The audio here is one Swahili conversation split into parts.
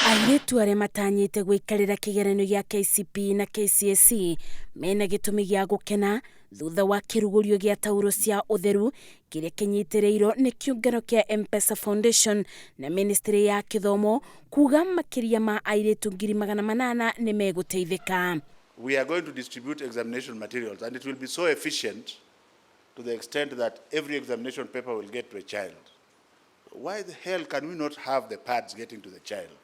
Airitu aria matanyite gwikarira kigeranio gia KCPE na KCSE mena gitumi gia gukena thutha wa kirugurio gia tauro cia utheru kiria kinyitiriirwo ni kiungano kia M-Pesa Foundation na Ministry ya Githomo kuga makiria ma airitu 800,000 ni meguteithika. We are going to distribute examination materials and it will be so efficient to the extent that every examination paper will get to a child. Why the hell can we not have the pads getting to the child?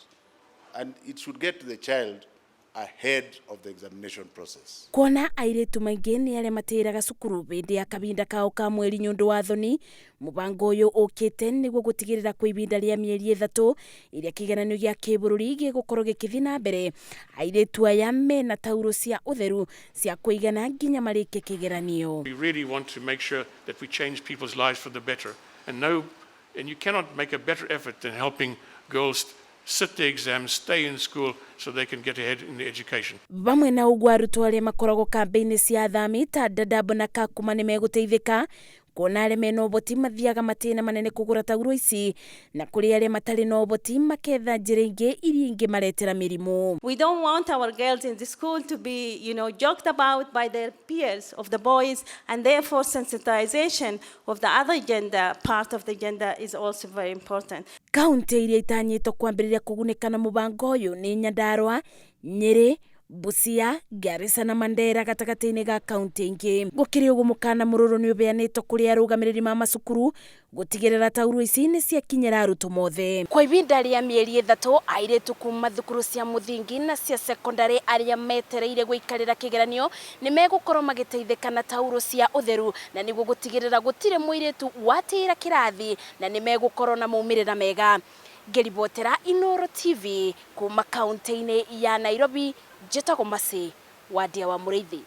And it should get to the child ahead of the examination process. Kuona airitu maingi ni aria matiraga cukuru bindi ya kabinda kao ka mweri nyundu wa thoni mubango uyu ukite niguo gutigirira kwa ibinda ria mieri 3 iria kigeranio gia kibururi gigukorwo gikithi na mbere. Airitu aya mena tauro cia utheru cia kuigana nginya mareke kigeranio. We really want to make sure that we change people's lives for the better, and you cannot make a better effort than helping girls sit the exams, stay in school so they can get ahead in the education. Bamwe na ugwa Arutwo aria makoragwo kambeini cia thami ta Dadaab na Kakuma ni meguteithika kuona aria mena uboti mathiaga matina manene kugura tauro ici na kuri aria matari na uboti maketha njira ingi iria ingi maretera mirimu. We don't want our girls in the school to be, joked about by their peers of the boys, and therefore sensitization of the other gender, part of the gender, is also very important. Kaunti iria itanyitwo kwambiriria kugunika na mubango uyu ni Nyandarua, Nyeri, Busia, Garissa na Mandera gatagati-ini ga kaunti ingi. Gukiri uguo mukana mururu ni ubeanitwo kuri arugamiriri ma macukuru gutigirira tauro ici ni ciakinyira Arutwo mothe. Kwa ibinda ria mieri 3 airitu kuma thukuru cia muthingi na cia secondary aria metereire gwikarira kigeranio ni megukorwo magiteithika na tauro cia utheru na niguo gutigirira gutire muiritu watira kirathi na ni megukorwo na maumirira mega. Ngeribotera Inooro TV kuma kaunti-ini ya Nairobi. Jeta Komase, wadia wa Muriithi.